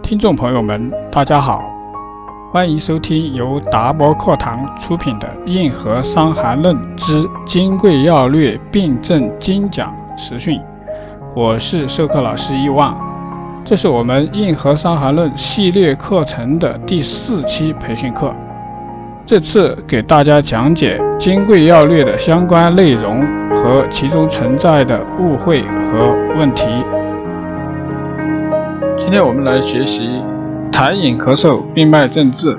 听众朋友们，大家好，欢迎收听由达摩课堂出品的《硬核伤寒论之金匮要略病症精讲实训》，我是授课老师一万。这是我们硬核伤寒论系列课程的第4期培训课。这次给大家讲解金匮要略的相关内容和其中存在的误会和问题。今天我们来学习痰饮咳嗽病脉症治。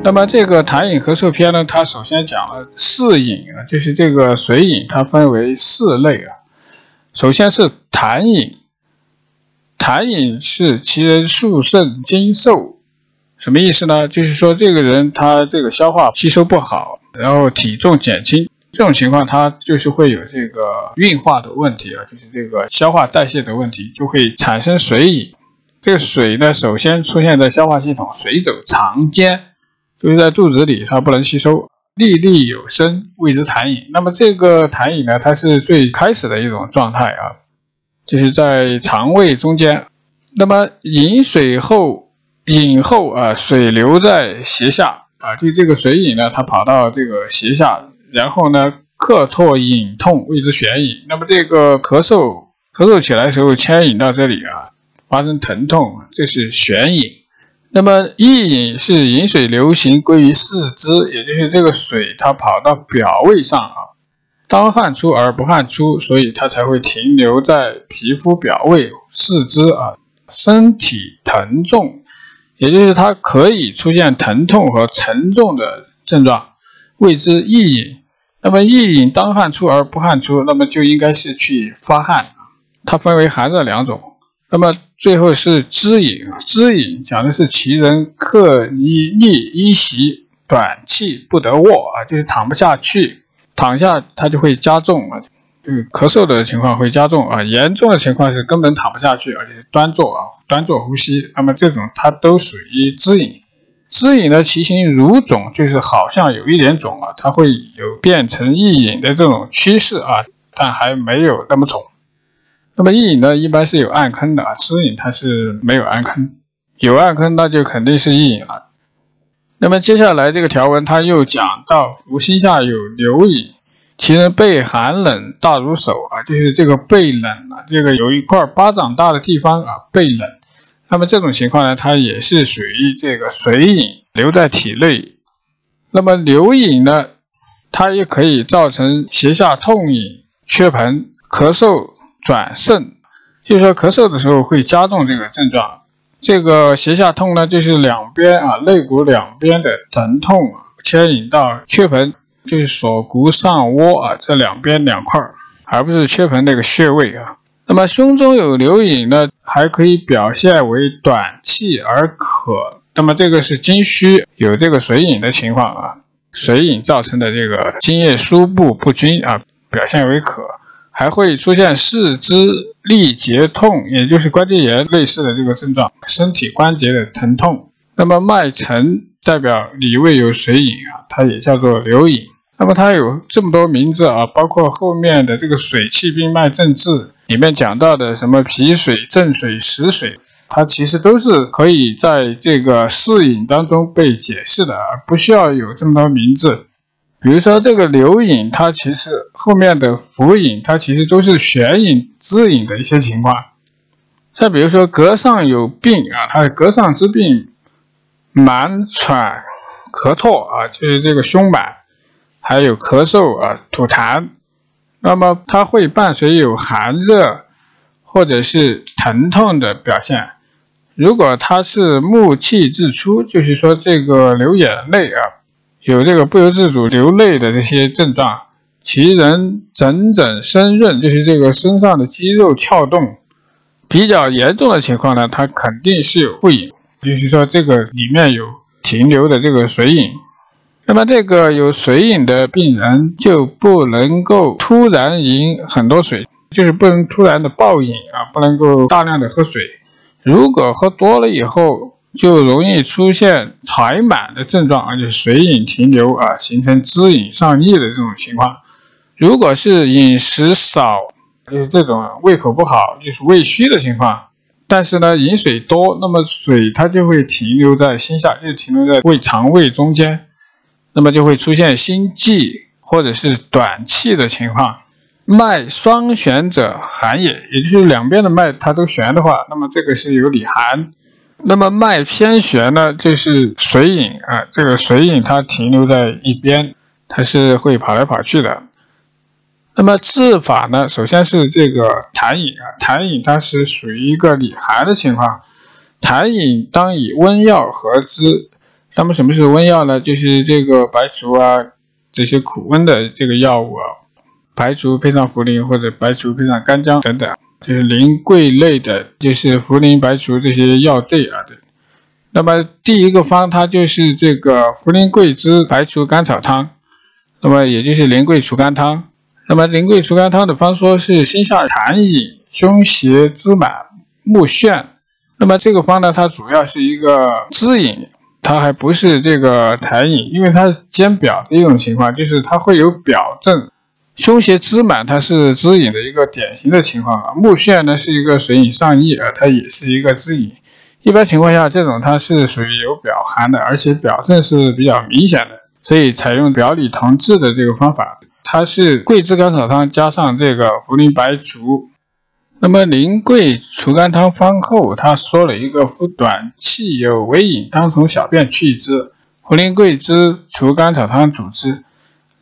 那么这个痰饮咳嗽篇呢，它首先讲了四饮啊，就是这个水饮，它分为4类啊。首先是痰饮，痰饮是其人数甚精瘦，什么意思呢？就是说这个人他这个消化吸收不好，然后体重减轻，这种情况他就是会有这个运化的问题啊，就是这个消化代谢的问题，就会产生水饮。这个水呢，首先出现在消化系统，水走肠间，就是在肚子里，它不能吸收，粒粒有声，谓之痰饮。那么这个痰饮呢，它是最开始的一种状态啊，就是在肠胃中间。那么饮水后，饮后啊，水流在胁下啊，就这个水饮呢，它跑到这个胁下，然后呢，克唾饮痛，谓之旋饮。那么这个咳嗽起来的时候，牵引到这里啊，发生疼痛，这是旋饮。那么溢饮是饮水流行归于四肢，也就是这个水它跑到表位上啊，当汗出而不汗出，所以它才会停留在皮肤表位四肢啊，身体疼重，也就是它可以出现疼痛和沉重的症状，谓之溢饮。那么溢饮当汗出而不汗出，那么就应该是去发汗，它分为寒热2种。那么最后是肢饮，肢饮讲的是其人克衣席，短气不得卧啊，就是躺不下去，躺下它就会加重啊，咳嗽的情况会加重啊，严重的情况是根本躺不下去，而且是端坐呼吸，那么这种它都属于肢饮。肢饮呢，其形如肿，就是好像有一点肿啊，它会有变成溢饮的这种趋势啊，但还没有那么肿。那么溢饮呢，一般是有暗坑的啊，肢饮它是没有暗坑，有暗坑那就肯定是溢饮了。那么接下来这个条文它又讲到腹心下有流饮，其人背寒冷大如手啊，就是这个背冷啊，这个有一块巴掌大的地方啊，背冷。那么这种情况呢，它也是属于这个水饮留在体内。那么流饮呢，它也可以造成胁下痛饮、缺盆、咳嗽转肾，就是说咳嗽的时候会加重这个症状。这个胁下痛呢，就是两边啊，肋骨两边的疼痛牵引到缺盆，就是锁骨上窝啊，这两边2块，而不是缺盆那个穴位啊。那么胸中有流饮呢，还可以表现为短气而渴，那么这个是津虚有这个水饮的情况啊，水饮造成的这个津液输布不均啊，表现为渴，还会出现四肢力竭痛，也就是关节炎类似的这个症状，身体关节的疼痛。那么脉沉代表里位有水饮啊，它也叫做流饮。那么它有这么多名字啊，包括后面的这个水气病脉症治里面讲到的什么脾水、正水、实水，它其实都是可以在这个四饮当中被解释的，而不需要有这么多名字。比如说这个流饮，它其实后面的浮饮，它其实都是旋饮、肢饮的一些情况。再比如说膈上有病啊，它的膈上之病，满喘咳唾啊，就是这个胸满，还有咳嗽啊、吐痰，那么它会伴随有寒热或者是疼痛的表现。如果它是目气自出，就是说这个流眼泪啊，有这个不由自主流泪的这些症状，其人整身润，就是这个身上的肌肉翘动，比较严重的情况呢，它肯定是有不饮，就是说这个里面有停留的这个水饮。那么这个有水饮的病人就不能够突然饮很多水，就是不能突然的暴饮啊，不能够大量的喝水。如果喝多了以后，就容易出现揣满的症状，而且水饮停留啊，形成肢饮上逆的这种情况。如果是饮食少，就是这种胃口不好，就是胃虚的情况，但是呢，饮水多，那么水它就会停留在心下，就停留在肠胃中间，那么就会出现心悸或者是短气的情况。脉双旋者寒也，也就是两边的脉它都旋的话，那么这个是有里寒。那么脉偏旋呢，就是水饮啊，这个水饮它停留在一边，它是会跑来跑去的。那么治法呢，首先是这个痰饮啊，痰饮它是属于一个里寒的情况，痰饮当以温药合之。那么什么是温药呢？就是这个白术啊，这些苦温的这个药物啊，白术配上茯苓或者白术配上干姜等等，就是苓桂类的，就是茯苓、白术这些药对啊。那么第一个方它就是这个茯苓桂枝白术甘草汤，那么也就是苓桂除甘汤。那么苓桂除甘汤的方说是心下痰饮，胸胁滋满，目眩。那么这个方呢，它主要是一个滋饮，它还不是这个痰饮，因为它是兼表的一种情况，就是它会有表症。胸胁滋满它是滋饮的一个典型的情况啊，目眩呢是一个水饮上逆啊，它也是一个滋饮。一般情况下，这种它是属于有表寒的，而且表症是比较明显的，所以采用表里同治的这个方法。它是桂枝甘草汤加上这个茯苓白术。那么苓桂除甘汤方后，他说了一个夫短气有微饮，当从小便去之，茯苓桂枝除甘草汤主之。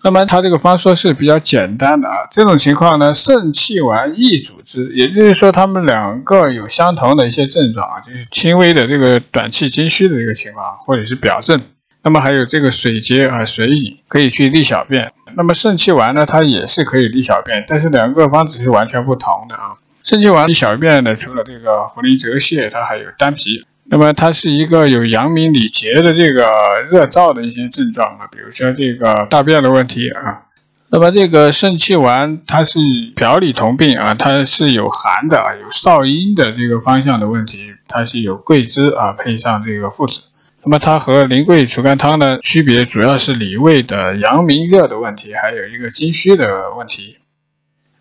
那么它这个方说是比较简单的啊，这种情况呢，肾气丸亦主之，也就是说他们两个有相同的一些症状啊，就是轻微的这个短气津虚的这个情况，或者是表症。那么还有这个水结啊，水饮可以去利小便。那么肾气丸呢，它也是可以利小便，但是两个方子是完全不同的啊。肾气丸利小便呢，除了这个茯苓折泻，它还有丹皮。那么它是一个有阳明里结的这个热燥的一些症状啊，比如说这个大便的问题啊。那么这个肾气丸它是表里同病啊，它是有寒的啊，有少阴的这个方向的问题，它是有桂枝啊配上这个附子。那么它和苓桂除甘汤的区别主要是里味的阳明热的问题，还有一个津虚的问题。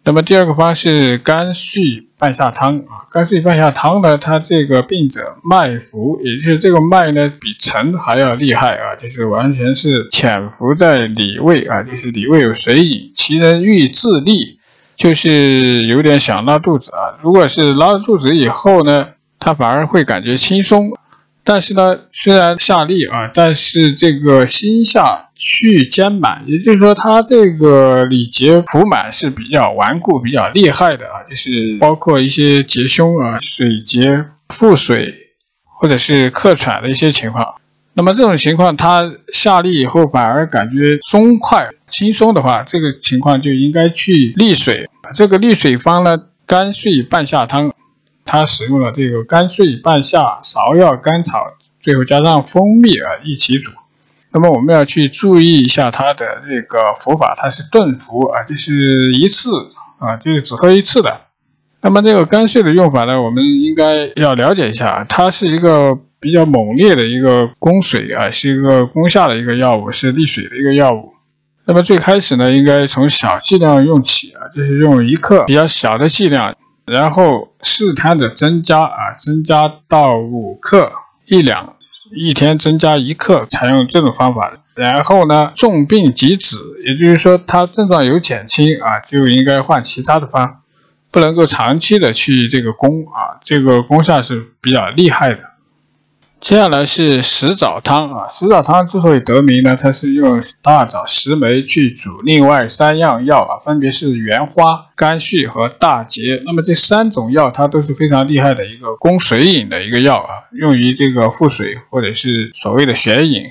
那么第二个方是肝续半夏汤啊，肝续半夏汤呢，它这个病者脉浮，也就是这个脉呢比沉还要厉害啊，就是完全是潜伏在里味啊，就是里味有水饮，其人欲自利，就是有点想拉肚子啊。如果是拉了肚子以后呢，他反而会感觉轻松。但是呢，虽然下利啊，但是这个心下去坚满，也就是说它这个里结浮满是比较顽固、比较厉害的啊，就是包括一些结胸啊、水结腹水或者是客喘的一些情况。那么这种情况，它下利以后反而感觉松快、轻松的话，这个情况就应该去利水。这个利水方呢，肝续半夏汤。它使用了这个肝碎、半夏、芍药、甘草，最后加上蜂蜜啊一起煮。那么我们要去注意一下它的这个服法，它是顿服啊，就是一次啊，就是只喝一次的。那么这个肝碎的用法呢，我们应该要了解一下，它是一个比较猛烈的一个攻水啊，是一个攻下的一个药物，是利水的一个药物。那么最开始呢，应该从小剂量用起啊，就是用1克比较小的剂量。然后适摊的增加啊，增加到5克1两，一天增加1克，采用这种方法。然后呢，重病即止，也就是说它症状有减轻啊，就应该换其他的方，不能够长期的去这个攻啊，这个攻下是比较厉害的。接下来是石枣汤啊，石枣汤之所以得名呢，它是用大枣、石梅去煮另外3样药啊，分别是原花、肝续和大结。那么这3种药它都是非常厉害的一个攻水饮的一个药啊，用于这个腹水或者是所谓的血饮，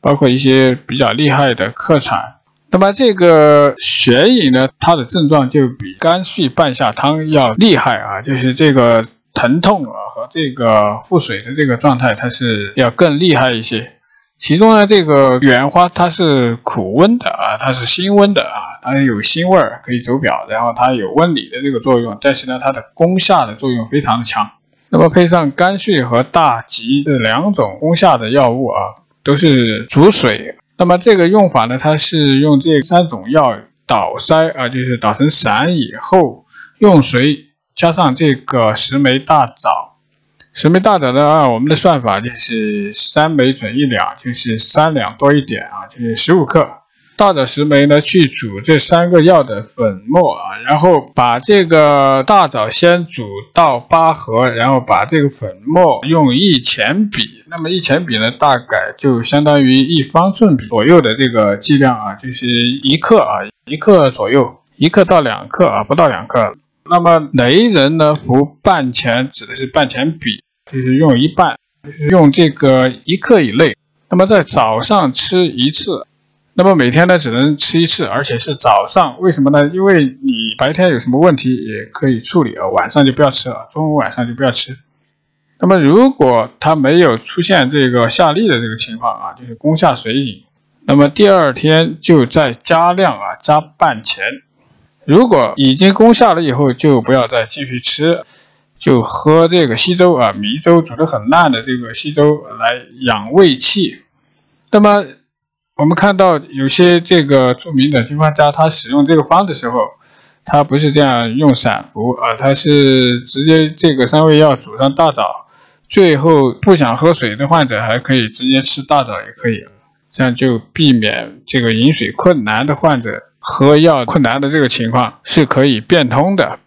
包括一些比较厉害的客喘。那么这个血饮呢，它的症状就比肝续半夏汤要厉害啊，就是这个疼痛啊和这个腹水的这个状态，它是要更厉害一些。其中呢，这个原花它是苦温的啊，它是辛温的啊，它有辛味儿，可以走表，然后它有温里的这个作用，但是呢，它的攻下的作用非常的强。那么配上肝续和大吉这2种攻下的药物啊，都是煮水。那么这个用法呢，它是用这3种药捣筛啊，就是捣成散以后，用水加上这个石梅、大枣10枚大枣呢，按我们的算法就是3枚准1两，就是3两多一点啊，就是15克。大枣10枚呢，去煮这3个药的粉末啊，然后把这个大枣先煮到8合，然后把这个粉末用1钱比，那么1钱比呢，大概就相当于1方寸比左右的这个剂量啊，就是1克啊，1克左右，1克到2克啊，不到2克。那么雷人呢，服半钱，指的是半钱比，就是用一半，就是用这个1克以内。那么在早上吃1次。那么每天呢只能吃1次，而且是早上，为什么呢？因为你白天有什么问题也可以处理啊，晚上就不要吃了，中午晚上就不要吃。那么如果它没有出现这个下痢的这个情况啊，就是攻下水饮，那么第2天就再加量啊，加半钱。如果已经攻下了以后，就不要再继续吃，就喝这个稀粥啊，米粥煮得很烂的这个稀粥来养胃气。那么我们看到有些这个著名的经方家，他使用这个方的时候，他不是这样用散服啊，他是直接这个3味药煮上大枣，最后不想喝水的患者还可以直接吃大枣也可以，这样就避免这个饮水困难的患者喝药困难的这个情况是可以变通的。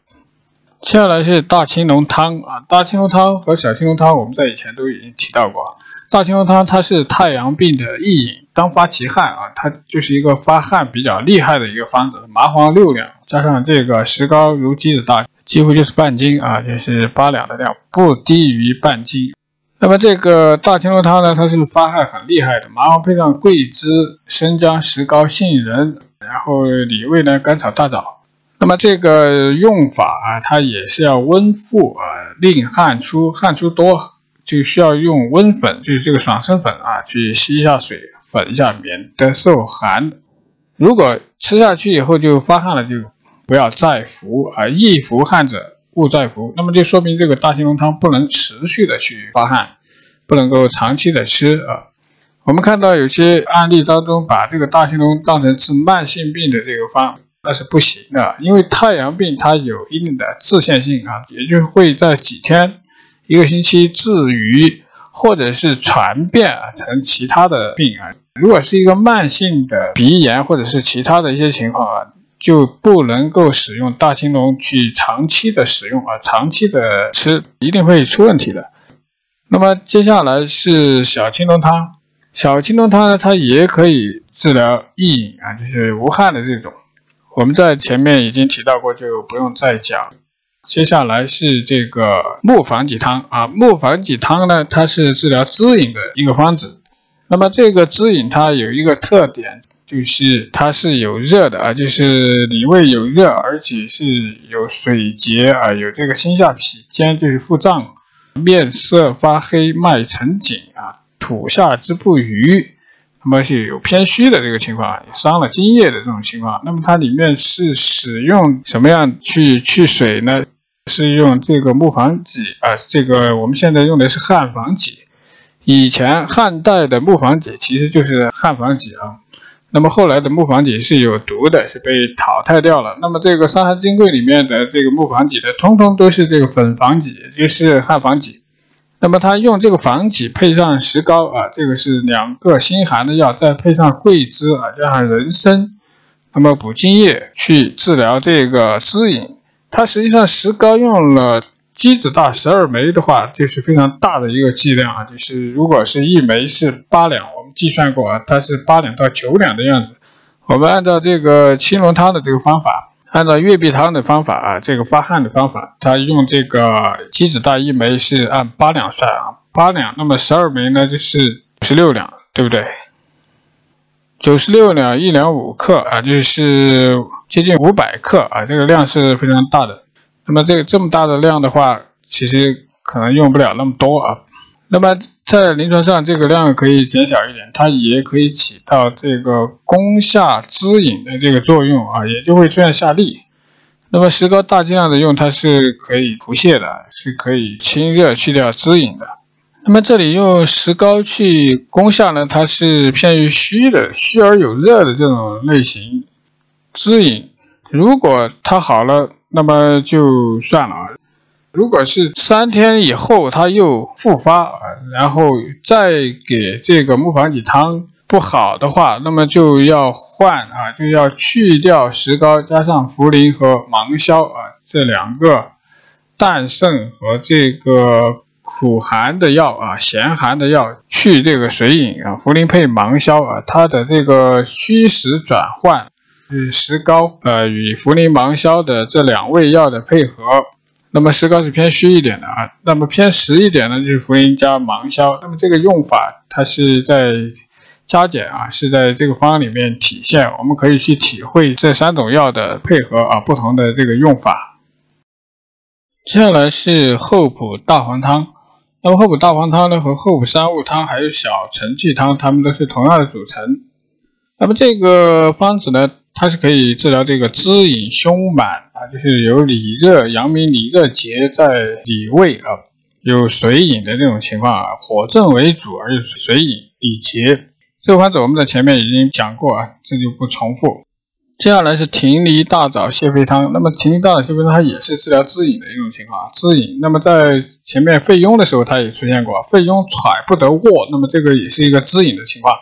接下来是大青龙汤啊，大青龙汤和小青龙汤我们在以前都已经提到过。大青龙汤它是太阳病的一饮，当发其汗啊，它就是一个发汗比较厉害的一个方子。麻黄6两加上这个石膏如鸡子大，几乎就是半斤啊，就是8两的量，不低于半斤。那么这个大青龙汤呢，它是发汗很厉害的，麻黄配上桂枝、生姜、石膏、杏仁，然后理味呢甘草、大枣。那么这个用法啊，它也是要温腹啊，令汗出，汗出多就需要用温粉，就是这个爽身粉啊，去吸一下水，粉一下，免得受寒。如果吃下去以后就发汗了，就不要再服啊，易服汗者勿再服。那么就说明这个大青龙汤不能持续的去发汗，不能够长期的吃啊。我们看到有些案例当中，把这个大青龙当成治慢性病的这个方，那是不行的，因为太阳病它有一定的致限性啊，也就会在几天、1个星期治愈，或者是传变成其他的病啊。如果是一个慢性的鼻炎或者是其他的一些情况啊，就不能够使用大青龙去长期的使用啊，长期的吃一定会出问题的。那么接下来是小青龙汤，小青龙汤呢，它也可以治疗易饮啊，就是无汗的这种。我们在前面已经提到过，就不用再讲。接下来是这个木防己汤啊，木防己汤呢，它是治疗滋饮的一个方子。那么这个滋饮它有一个特点，就是它是有热的啊，就是里味有热，而且是有水结啊，有这个心下痞坚，就是腹胀，面色发黑，脉沉紧啊，吐下之不渝。那么是有偏虚的这个情况，伤了津液的这种情况。那么它里面是使用什么样去水呢？是用这个木防己啊，这个我们现在用的是汉防己。以前汉代的木防己其实就是汉防己啊，那么后来的木防己是有毒的，是被淘汰掉了。那么这个《伤寒金匮》里面的这个木防己的，通通都是这个粉防己，就是汉防己。那么他用这个防己配上石膏啊，这个是2个辛寒的药，再配上桂枝啊，加上人参，那么补津液去治疗这个滋饮。它实际上石膏用了鸡子大12枚的话，就是非常大的一个剂量啊，就是如果是1枚是8两，我们计算过啊，它是8两到9两的样子。我们按照这个青龙汤的这个方法，按照月碧汤的方法啊，这个发汗的方法，它用这个鸡子大1枚是按8两算啊，8两，那么12枚呢就是96两，对不对？96两1两5克啊，就是接近500克啊，这个量是非常大的。那么这么大的量的话，其实可能用不了那么多啊。那么在临床上这个量可以减小一点，它也可以起到这个攻下滋饮的这个作用啊，也就会出现下痢。那么石膏大剂量的用，它是可以补泻的，是可以清热去掉滋饮的。那么这里用石膏去攻下呢，它是偏于虚的，虚而有热的这种类型。滋饮如果它好了，那么就算了啊。如果是3天以后它又复发，然后再给这个木黄芪汤不好的话，那么就要换就要去掉石膏，加上茯苓和芒硝这2个淡胜和这个苦寒的药咸寒的药，去这个水饮茯苓配芒硝它的这个虚实转换，石膏与茯苓芒硝的这2味药的配合。那么石膏是偏虚一点的那么偏实一点呢，就是茯苓加芒硝。那么这个用法它是在加减是在这个方案里面体现，我们可以去体会这3种药的配合不同的这个用法。接下来是厚朴大黄汤。那么厚朴大黄汤呢和厚朴山雾汤还有小承气汤，它们都是同样的组成。那么这个方子呢，它是可以治疗这个滋饮胸满就是有里热阳明里热结在里胃有水饮的这种情况火症为主而有水饮里结。这个方子我们在前面已经讲过这就不重复。接下来是葶梨大枣泻肺汤。那么葶梨大枣泻肺汤它也是治疗滋饮的一种情况滋饮。那么在前面肺痈的时候它也出现过，肺痈喘不得卧，那么这个也是一个滋饮的情况。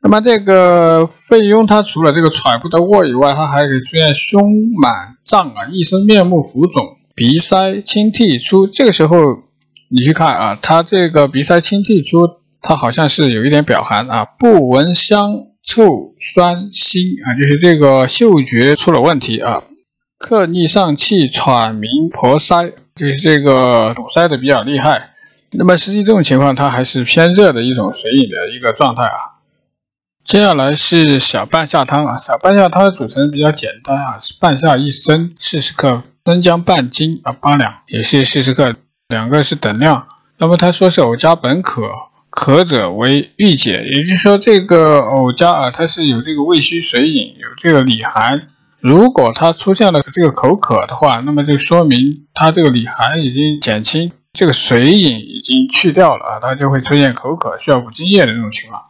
那么这个肺痈它除了这个喘不得卧以外，它还可以出现胸满胀一身面目浮肿，鼻塞清涕出。这个时候你去看它这个鼻塞清涕出，它好像是有一点表寒不闻香臭酸腥就是这个嗅觉出了问题克逆上气喘鸣婆塞，就是这个堵塞的比较厉害。那么实际这种情况它还是偏热的一种水饮的一个状态接下来是小半夏汤小半夏汤的组成比较简单是半夏1升40克，生姜半斤8两，也是40克，2个是等量。那么他说是藕家本可，可者为郁解，也就是说这个藕家它是有这个胃虚水饮，有这个里寒。如果它出现了这个口渴的话，那么就说明它这个里寒已经减轻，这个水饮已经去掉了它就会出现口渴需要补津液的这种情况。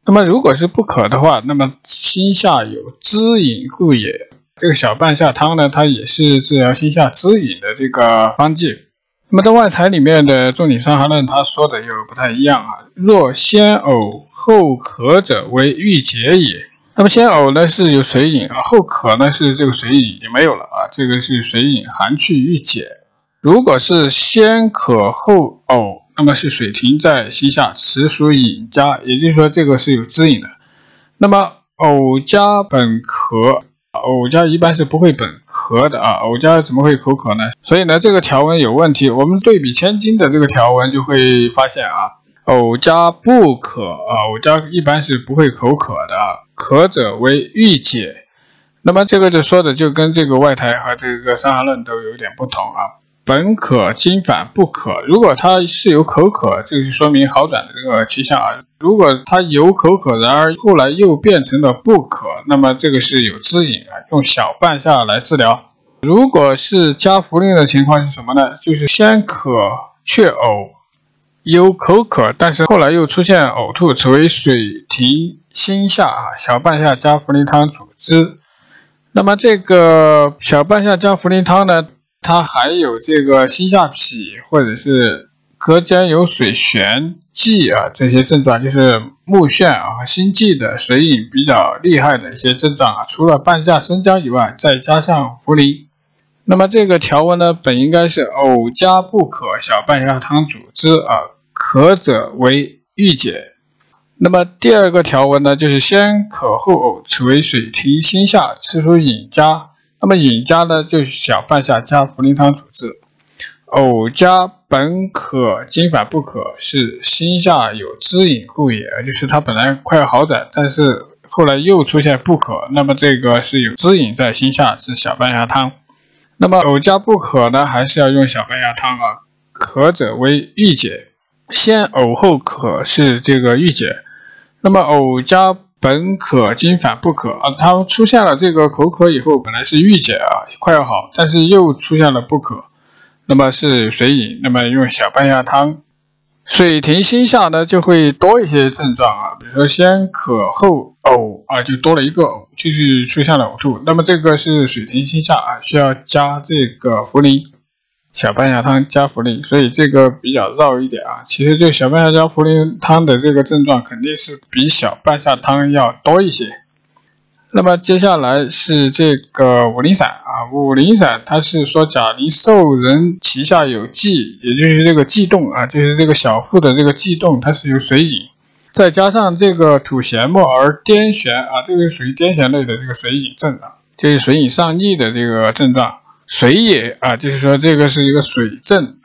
那么如果是不渴的话，那么心下有滋饮故也。这个小半夏汤呢，它也是治疗心下滋饮的这个方剂。那么在外材里面的仲景伤寒论他说的又不太一样若先藕后渴者为郁结也。那么先藕呢是有水饮后渴呢是这个水饮已经没有了这个是水饮寒去郁解。如果是先渴后藕，那么是水停在心下，此属饮家，也就是说这个是有滋饮的。那么藕家本渴，藕家一般是不会本渴的藕家怎么会口渴呢？所以呢这个条文有问题。我们对比千金的这个条文就会发现藕家不渴藕家一般是不会口渴的渴者为郁解。那么这个就说的就跟这个外材和这个伤寒论都有点不同本渴经反不渴，如果它是有口渴，这个是说明好转的这个趋向如果它有口渴，然而后来又变成了不渴，那么这个是有滋饮用小半夏来治疗。如果是加茯苓的情况是什么呢？就是先渴却呕，有口渴，但是后来又出现呕吐，此为水停心下小半夏加茯苓汤主之。那么这个小半夏加茯苓汤呢，它还有这个心下痞或者是隔间有水旋悸这些症状，就是目眩和心悸的水饮比较厉害的一些症状除了半夏生姜以外，再加上茯苓。那么这个条文呢，本应该是藕家不渴，小半夏汤主之渴者为郁解。那么第二个条文呢，就是先渴后呕，此为水停心下，此属饮家。那么饮家呢，就是小半夏加茯苓汤主之。藕家本渴经反不渴，是心下有滋饮故也，就是它本来快要好转，但是后来又出现不渴，那么这个是有滋饮在心下，是小半夏汤。那么藕家不渴呢，还是要用小半夏汤渴者为郁解，先呕后渴是这个郁解。那么藕家本渴经反不渴它出现了这个口渴以后，本来是郁解快要好，但是又出现了不渴，那么是水饮，那么用小半夏汤。水停心下呢，就会多一些症状比如说先渴后呕就多了一个呕，就是出现了呕吐。那么这个是水停心下需要加这个茯苓。小半夏汤加茯苓，所以这个比较绕一点啊。其实这小半夏加茯苓汤的这个症状肯定是比小半夏汤要多一些。那么接下来是这个五苓散啊，五苓散它是说甲苓受人脐下有悸，也就是这个悸动啊，就是这个小腹的这个悸动，它是有水饮，再加上这个吐涎沫而癫痫啊，这个属于癫痫类的这个水饮症啊，就是水饮上逆的这个症状。水也啊，就是说这个是一个水症。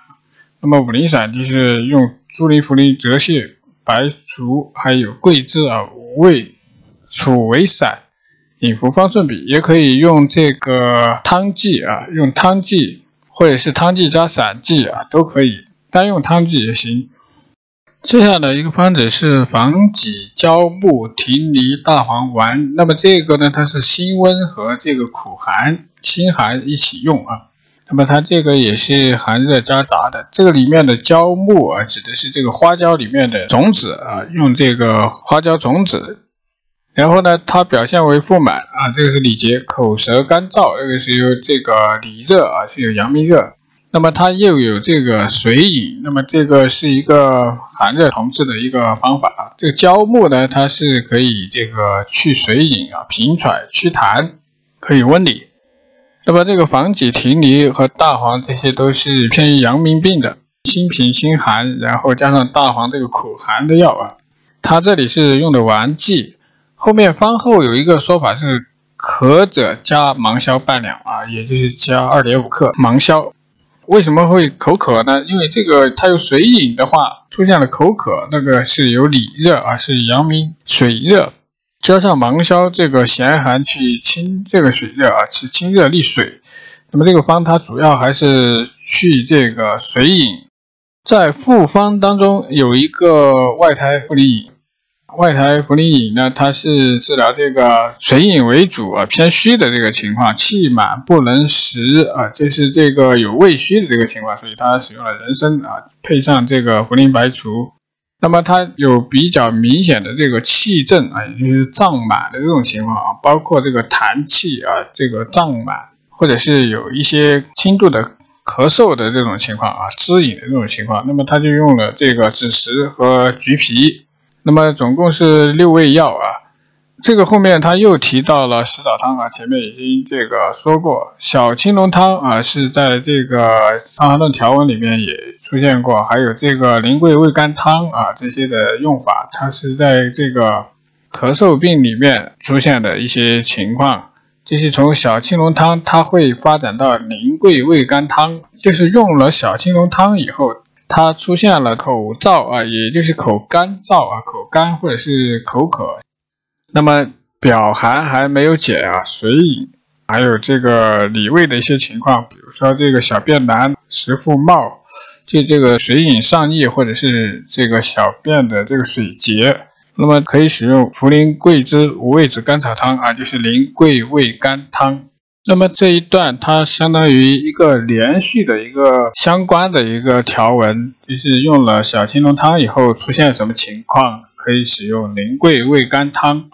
那么五苓散就是用猪苓、茯苓、泽泻、白术还有桂枝啊五味处为散。饮服方顺比，也可以用这个汤剂啊，用汤剂或者是汤剂加散剂啊，都可以，单用汤剂也行。接下来一个方子是防己焦木葶藜大黄丸，那么这个呢，它是辛温和这个苦寒、辛寒一起用啊。那么它这个也是寒热夹杂的，这个里面的焦木啊，指的是这个花椒里面的种子啊，用这个花椒种子。然后呢，它表现为腹满啊，这个是里结，口舌干燥，这个是有这个里热啊，是有阳明热。那么它又有这个水饮，那么这个是一个寒热同治的一个方法。这个焦木呢，它是可以这个去水饮啊，平喘祛痰，可以温里。那么这个防己葶藜和大黄这些都是偏于阳明病的，心平心寒，然后加上大黄这个苦寒的药啊，它这里是用的丸剂。后面方后有一个说法是渴者加芒硝半两啊，也就是加 2.5 克芒硝。为什么会口渴呢？因为这个它有水饮的话，出现了口渴，那个是有里热啊，是阳明水热，加上芒硝这个咸寒去清这个水热啊，去清热利水。那么这个方它主要还是去这个水饮。在复方当中有一个外胎茯苓饮。外胎茯苓饮呢，它是治疗这个水饮为主啊，偏虚的这个情况，气满不能食啊，就是这个有胃虚的这个情况，所以它使用了人参啊，配上这个茯苓白术。那么它有比较明显的这个气症啊，也就是胀满的这种情况啊，包括这个痰气啊，这个胀满，或者是有一些轻度的咳嗽的这种情况啊，肢饮的这种情况，那么它就用了这个枳实和橘皮。那么总共是6味药啊，这个后面他又提到了石枣汤啊，前面已经这个说过，小青龙汤啊是在这个《伤寒论》条文里面也出现过，还有这个苓桂味甘汤啊这些的用法，它是在这个咳嗽病里面出现的一些情况，就是从小青龙汤它会发展到苓桂味甘汤，就是用了小青龙汤以后。它出现了口燥啊，也就是口干燥啊，口干或者是口渴。那么表寒还没有解啊，水饮，还有这个里胃的一些情况，比如说这个小便难、食腹冒，就这个水饮上逆或者是这个小便的这个水结，那么可以使用茯苓桂枝五味子甘草汤啊，就是苓桂味甘汤。那么这一段它相当于一个连续的一个相关的一个条文，就是用了小青龙汤以后出现什么情况，可以使用苓桂味甘汤，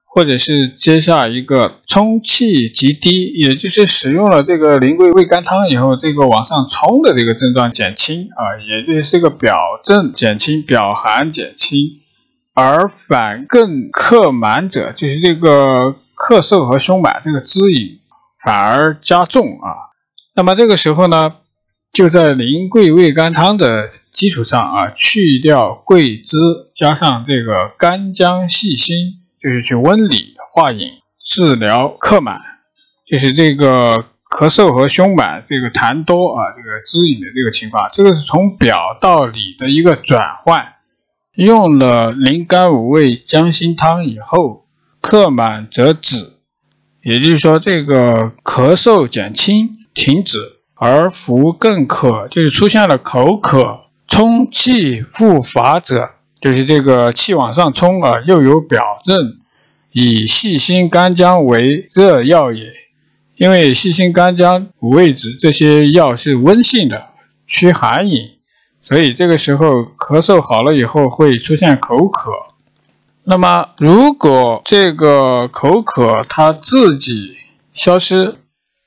或者是接下一个冲气极低，也就是使用了这个苓桂味甘汤以后，这个往上冲的这个症状减轻啊，也就是个表症减轻，表寒减轻，而反更克满者，就是这个咳嗽和胸满这个肢饮反而加重啊。那么这个时候呢，就在苓桂味甘汤的基础上啊，去掉桂枝，加上这个干姜细辛，就是去温里化饮，治疗咳满，就是这个咳嗽和胸满，这个痰多啊，这个肢饮的这个情况，这个是从表到里的一个转换。用了苓甘五味姜辛汤以后，咳满则止。也就是说，这个咳嗽减轻停止，而服更渴，就是出现了口渴、冲气复乏者，就是这个气往上冲啊，又有表症，以细辛干姜为热药也。因为细辛干姜五味子这些药是温性的，驱寒饮，所以这个时候咳嗽好了以后会出现口渴。那么如果这个口渴它自己消失，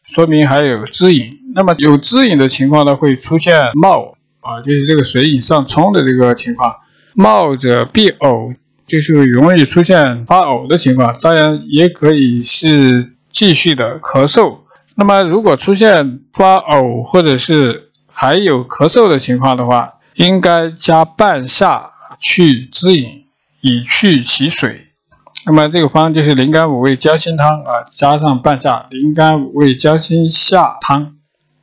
说明还有汁饮。那么有汁饮的情况呢，会出现冒就是这个水饮上冲的这个情况。冒者必呕，就是容易出现发呕的情况，当然也可以是继续的咳嗽。那么如果出现发呕或者是还有咳嗽的情况的话，应该加半夏去汁饮，以去其水。那么这个方就是灵甘五味姜辛汤加上半夏，灵甘五味姜辛夏汤。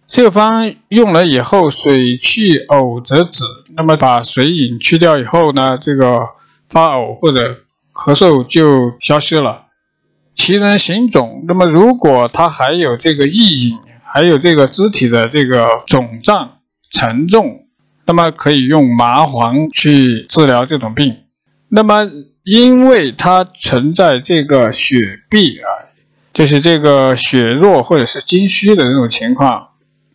这个方用了以后，水去呕则止。那么把水饮去掉以后呢，这个发呕或者咳嗽就消失了。其人行肿，那么如果他还有这个异饮，还有这个肢体的这个肿胀沉重，那么可以用麻黄去治疗这种病。那么因为它存在这个血闭就是这个血弱或者是津虚的这种情况，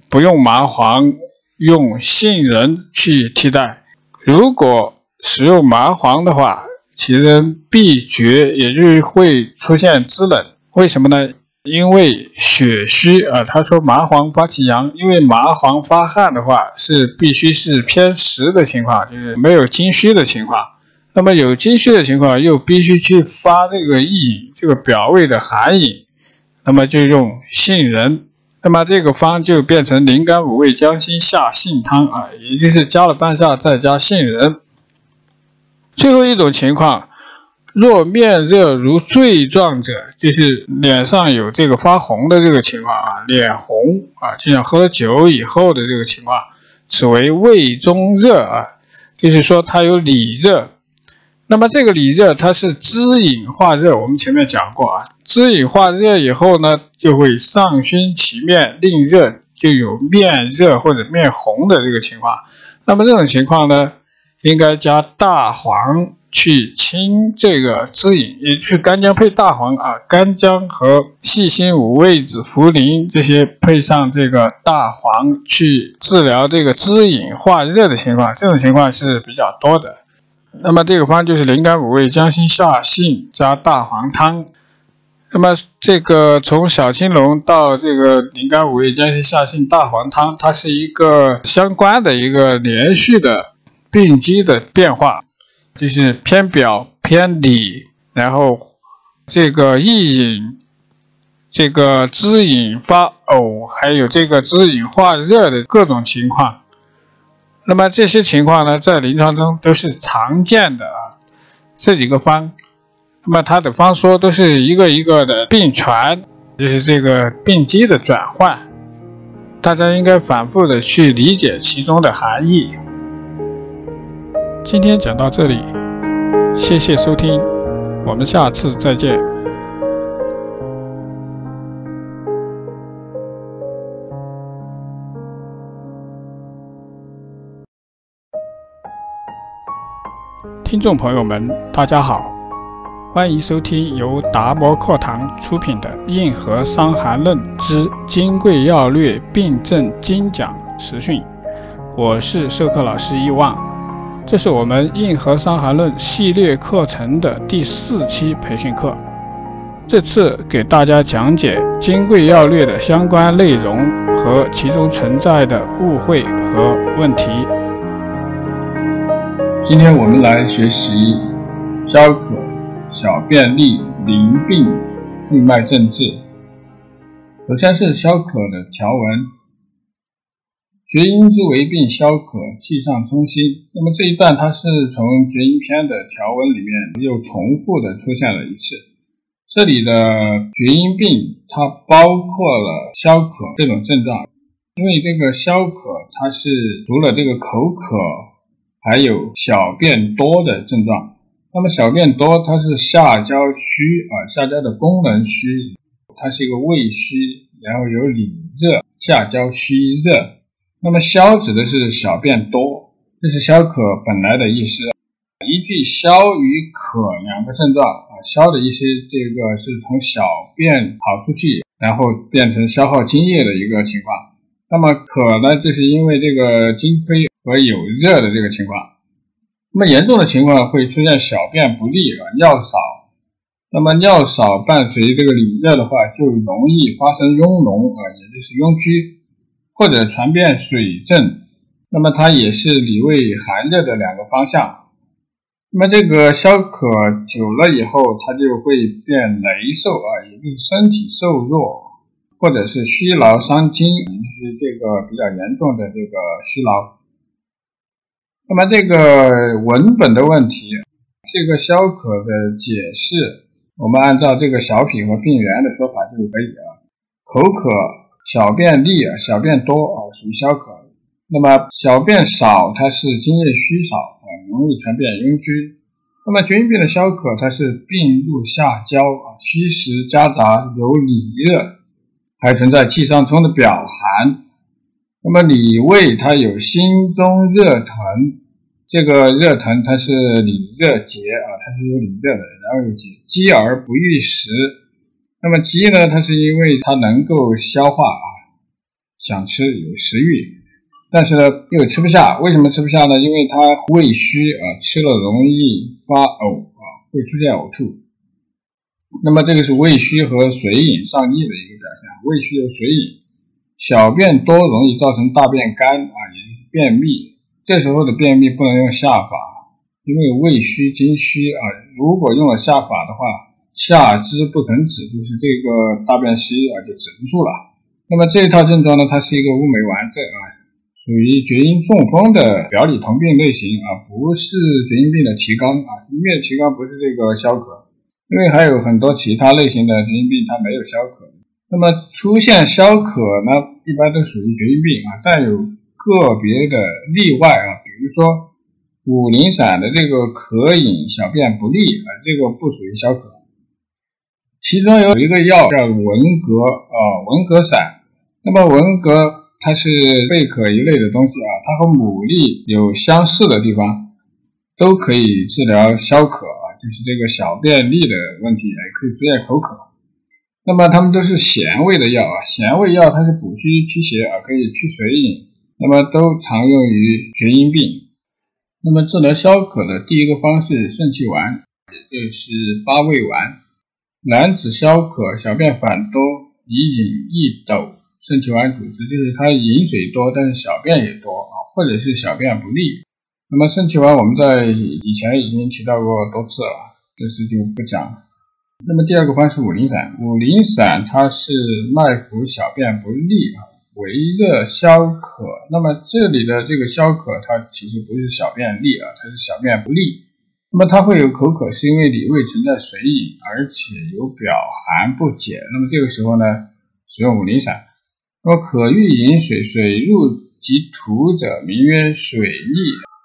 不用麻黄，用杏仁去替代。如果使用麻黄的话，其人必厥，也就是会出现肢冷。为什么呢？因为血虚他说麻黄发其阳，因为麻黄发汗的话是必须是偏实的情况，就是没有津虚的情况。那么有津虚的情况又必须去发这个异饮，这个表味的寒饮，那么就用杏仁。那么这个方就变成灵甘五味姜辛夏杏汤也就是加了半夏再加杏仁。最后一种情况，若面热如醉状者，就是脸上有这个发红的这个情况脸红就像喝酒以后的这个情况，此为胃中热就是说它有里热。那么这个里热它是滋饮化热，我们前面讲过滋饮化热以后呢，就会上熏其面，令热，就有面热或者面红的这个情况。那么这种情况呢，应该加大黄去清这个滋饮，也就是干姜配大黄干姜和细辛五味子茯苓这些配上这个大黄去治疗这个滋饮化热的情况，这种情况是比较多的。那么这个方就是灵甘五味姜辛夏杏加大黄汤。那么这个从小青龙到这个灵甘五味姜辛夏杏大黄汤，它是一个相关的一个连续的病机的变化，就是偏表偏里，然后这个异饮，这个滋饮发呕，还有这个滋饮化热的各种情况。那么这些情况呢，在临床中都是常见的这几个方，那么它的方说都是一个一个的并传，就是这个病机的转换，大家应该反复的去理解其中的含义。今天讲到这里，谢谢收听，我们下次再见。听众朋友们，大家好，欢迎收听由达摩课堂出品的《硬核伤寒论之金匮要略病症精讲实训》，我是授课老师一望。这是我们硬核伤寒论系列课程的第4期培训课，这次给大家讲解金匮要略的相关内容和其中存在的误会和问题。今天我们来学习消渴、小便利、淋病、病脉症治。首先是消渴的条文，厥阴之为病，消渴，气上冲心。那么这一段它是从厥阴篇的条文里面又重复的出现了一次。这里的厥阴病它包括了消渴这种症状，因为这个消渴它是除了这个口渴，还有小便多的症状。那么小便多它是下焦虚下焦的功能虚，它是一个胃虚，然后有里热，下焦虚热。那么消指的是小便多，这是消渴本来的意思。依据消与渴两个症状消的意思，这个是从小便跑出去，然后变成消耗津液的一个情况。那么渴呢，就是因为这个津亏和有热的这个情况。那么严重的情况会出现小便不利尿少，那么尿少伴随这个里热的话，就容易发生痈脓也就是痈疽，或者传变水症。那么它也是里胃寒热的两个方向。那么这个消渴久了以后，它就会变羸瘦也就是身体瘦弱，或者是虚劳伤筋，也就是这个比较严重的这个虚劳。那么这个文本的问题，这个消渴的解释，我们按照这个小品和病源的说法就可以口渴、小便利、小便多属于消渴。那么小便少，它是津液虚少容易传变痈疽。那么厥阴病的消渴，它是病入下焦虚实夹杂，有里热，还存在气上冲的表寒。那么里胃它有心中热疼，这个热疼它是里热结它是有里热的，然后有结，饥而不欲食。那么饥呢，它是因为它能够消化想吃有食欲，但是呢又吃不下。为什么吃不下呢？因为它胃虚吃了容易发呕会出现呕吐。那么这个是胃虚和水饮上逆的一个表现。胃虚和水饮，小便多容易造成大便干也就是便秘。这时候的便秘不能用下法，因为胃虚津虚如果用了下法的话，下肢不肯止，就是这个大便稀就止不住了。那么这一套症状呢，它是一个乌梅丸症属于厥阴中风的表里同病类型不是厥阴病的提纲因为提纲不是这个消渴，因为还有很多其他类型的厥阴病它没有消渴。那么出现消渴呢，一般都属于厥阴病但有个别的例外比如说五苓散的这个渴饮小便不利这个不属于消渴。其中有一个药叫文革散。那么文革它是贝壳一类的东西它和牡蛎有相似的地方，都可以治疗消渴就是这个小便利的问题，也可以出现口渴。那么它们都是咸味的药咸味药它是补虚驱邪可以去水饮，那么都常用于厥阴病。那么治疗消渴的第一个方式肾气丸，也就是八味丸。男子消渴小便反多，宜饮一斗肾气丸主之，就是他饮水多但是小便也多或者是小便不利。那么肾气丸我们在以前已经提到过多次了，这次就不讲了。那么第二个方是五苓散。五苓散它是脉浮小便不利为热消渴。那么这里的这个消渴它其实不是小便利它是小便不利。那么它会有口渴，是因为里胃存在水饮，而且有表寒不解。那么这个时候呢，使用五苓散。那么可欲饮水，水入即吐者，名曰水逆，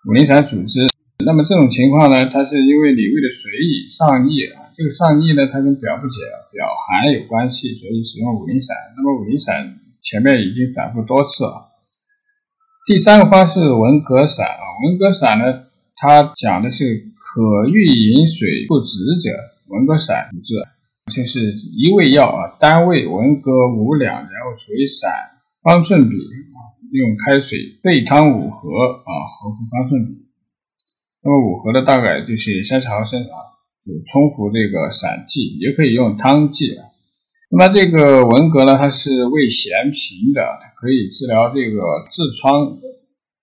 五苓散主之。那么这种情况呢，它是因为里胃的水饮上逆这个上逆呢，它跟表不解表寒有关系，所以使用五苓散。那么五苓散前面已经反复多次了。第三个方是文革散文革散呢，它讲的是可欲饮水不止者，文革散主之，就是一味药单味文革5两，然后处于散，方寸比用开水沸汤5合合服方寸比。那么5合的大概就是30毫升就冲服这个散剂，也可以用汤剂那么这个文革呢，它是味咸平的，它可以治疗这个痔疮，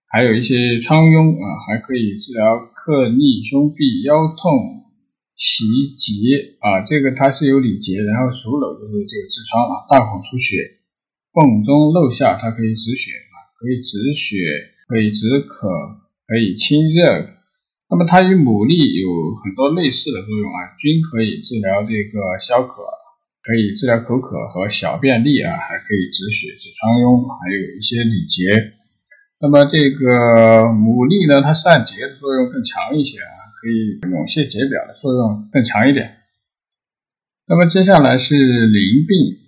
还有一些疮痈还可以治疗克逆胸痹、腰痛、脐结这个它是有里结，然后属瘘就是这个痔疮大孔出血，缝中漏下，它可以止血可以止血，可以止渴，可以清热。那么它与牡蛎有很多类似的作用均可以治疗这个消渴，可以治疗口渴和小便利还可以止血止疮痈，还有一些里结。那么这个牡蛎呢，它散结的作用更强一些可以涌泄解表的作用更强一点。那么接下来是淋病。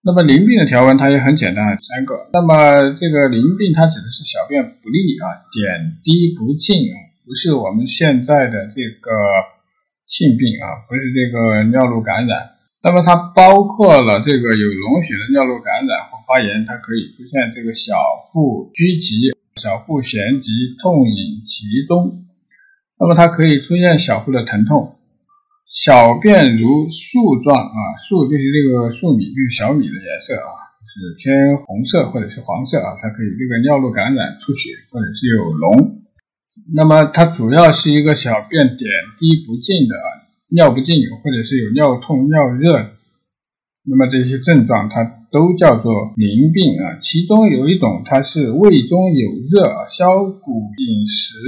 那么淋病的条文它也很简单，3个。那么这个淋病它指的是小便不利点滴不尽不是我们现在的这个性病不是这个尿路感染。那么它包括了这个有脓血的尿路感染或发炎，它可以出现这个小腹拘急、小腹痫急、痛饮其中。那么它可以出现小腹的疼痛，小便如粟状粟就是这个粟米，就是小米的颜色是偏红色或者是黄色它可以这个尿路感染出血或者是有脓。那么它主要是一个小便点滴不尽的尿不尽或者是有尿痛尿热，那么这些症状它都叫做淋病其中有一种它是胃中有热消谷饮食，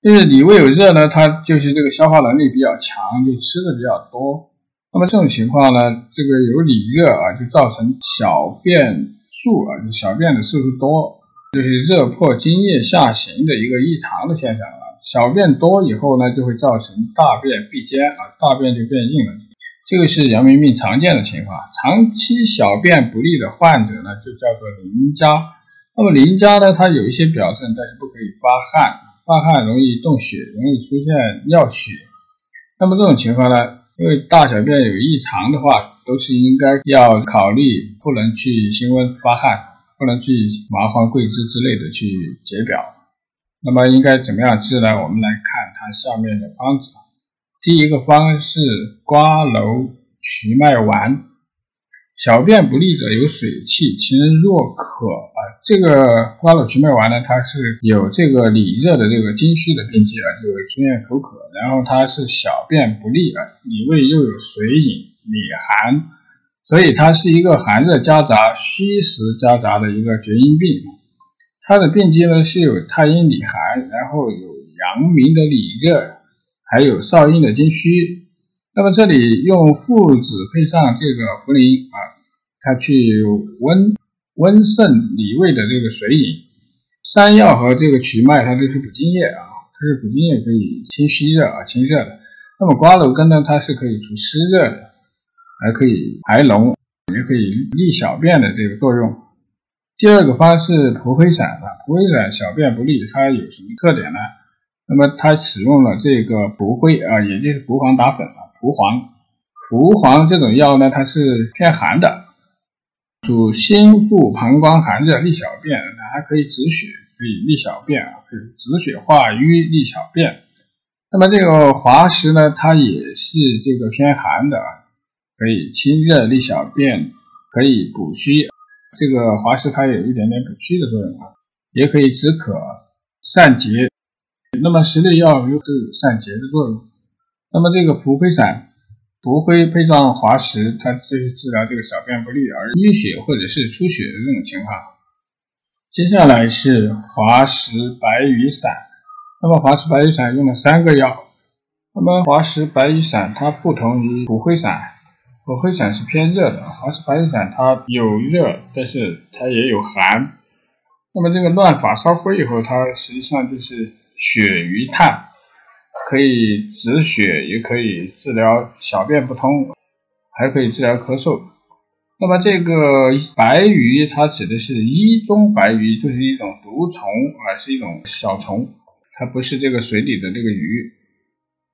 就是你胃有热呢，它就是这个消化能力比较强，就吃的比较多。那么这种情况呢，这个有里热就造成小便数就小便的次数多，就是热迫津液下行的一个异常的现象小便多以后呢，就会造成大便闭坚大便就变硬了。这个是阳明病常见的情况。长期小便不利的患者呢，就叫做淋家。那么淋家呢，它有一些表症，但是不可以发汗，发汗容易动血，容易出现尿血。那么这种情况呢，因为大小便有异常的话，都是应该要考虑不能去辛温发汗，不能去麻黄桂枝之类的去解表。那么应该怎么样治呢？我们来看它下面的方子。第一个方是瓜蒌瞿麦丸。小便不利者有水气，其人若渴这个瓜蒌瞿麦丸呢，它是有这个里热的这个津虚的病机就会出现口渴，然后它是小便不利里胃又有水饮里寒，所以它是一个寒热夹杂虚实夹杂的一个厥阴病。它的病机呢是有太阴里寒，然后有阳明的里热，还有少阴的津虚。那么这里用附子配上这个茯苓它去温肾理胃的这个水饮。山药和这个瞿麦它都是补津液它是补津液，可以清虚热清热的。那么瓜蒌根呢，它是可以除湿热的，还可以排脓，也可以利小便的这个作用。第二个方是蒲灰散蒲灰散小便不利，它有什么特点呢？那么它使用了这个蒲灰也就是蒲黄打粉蒲黄这种药呢，它是偏寒的，主心腹膀胱寒热利小便，还可以止血，可以利小便可以止血化瘀利小便。那么这个滑石呢，它也是这个偏寒的，可以清热利小便，可以补虚。这个滑石它有一点点补虚的作用也可以止渴散结。那么十类药都有散结的作用。那么这个蒲灰散，蒲灰配上滑石，它就是治疗这个小便不利而淤血或者是出血的这种情况。接下来是滑石白羽散。那么滑石白羽散用了3个药。那么滑石白羽散它不同于蒲灰散，蒲灰散是偏热的，滑石白羽散它有热，但是它也有寒。那么这个乱发烧灰以后，它实际上就是血瘀炭，可以止血，也可以治疗小便不通，还可以治疗咳嗽。那么这个白鱼它指的是衣中白鱼，就是一种毒虫是一种小虫，它不是这个水里的这个鱼。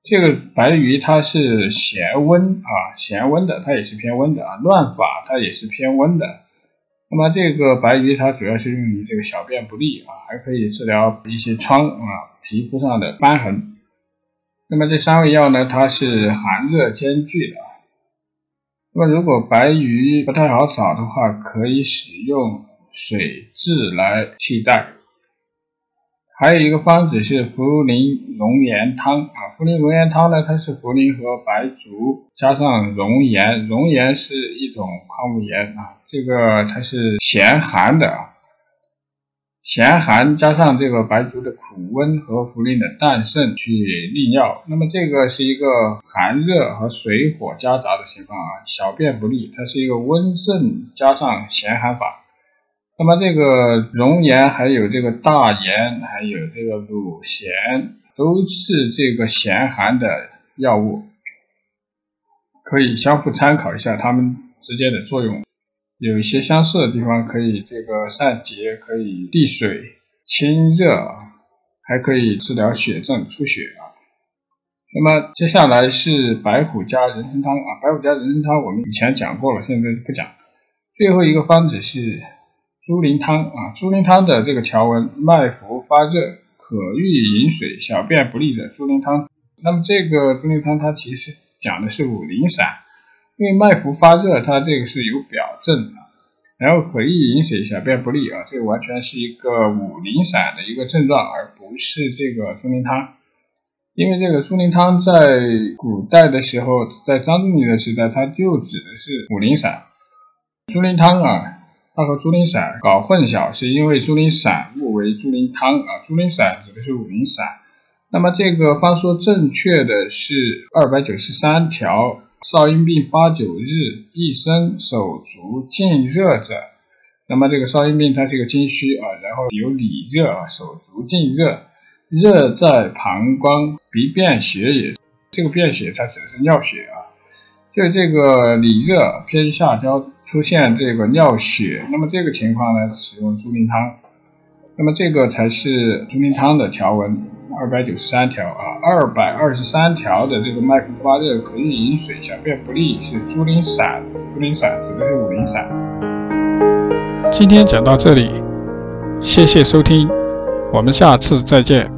这个白鱼它是咸温咸温的，它也是偏温的乱发它也是偏温的。那么这个白鱼它主要是用于这个小便不利还可以治疗一些疮皮肤上的瘢痕。那么这3味药呢，它是寒热兼具的。那么如果白鱼不太好找的话，可以使用水蛭来替代。还有一个方子是茯苓龙涎汤茯苓龙涎汤呢，它是茯苓和白术加上龙涎，龙涎是一种矿物盐这个它是咸寒的咸寒加上这个白术的苦温和茯苓的淡渗去利尿。那么这个是一个寒热和水火夹杂的情况小便不利，它是一个温肾加上咸寒法。那么这个龙涎还有这个大涎还有这个乳咸都是这个咸寒的药物，可以相互参考一下它们之间的作用，有一些相似的地方，可以这个散结，可以利水清热，还可以治疗血症出血那么接下来是白虎加人参汤白虎加人参汤我们以前讲过了，现在不讲。最后一个方子是猪苓汤猪苓汤的这个条文，脉浮发热，可欲饮水，小便不利者猪苓汤。那么这个猪苓汤它其实讲的是五苓散，因为脉浮发热，它这个是有表证的，然后可以饮水小便不利啊，这个完全是一个五苓散的一个症状，而不是这个猪苓汤。因为这个猪苓汤在古代的时候，在张仲景的时代，它就指的是五苓散。猪苓汤啊，它和猪苓散搞混淆，是因为猪苓散误为猪苓汤啊，猪苓散指的是五苓散。那么这个方说正确的是293条，少阴病8、9日，一身手足浸热者。那么这个少阴病它是一个经虚啊，然后有里热啊，手足浸热。热在膀胱，鼻便血也。这个便血它指的是尿血啊，就这个里热偏下焦出现这个尿血，那么这个情况呢，使用猪苓汤。那么这个才是猪苓汤的条文293条啊，223条的这个脉浮发热可以饮水小便不利是猪苓散，猪苓散指的是五苓散。今天讲到这里，谢谢收听，我们下次再见。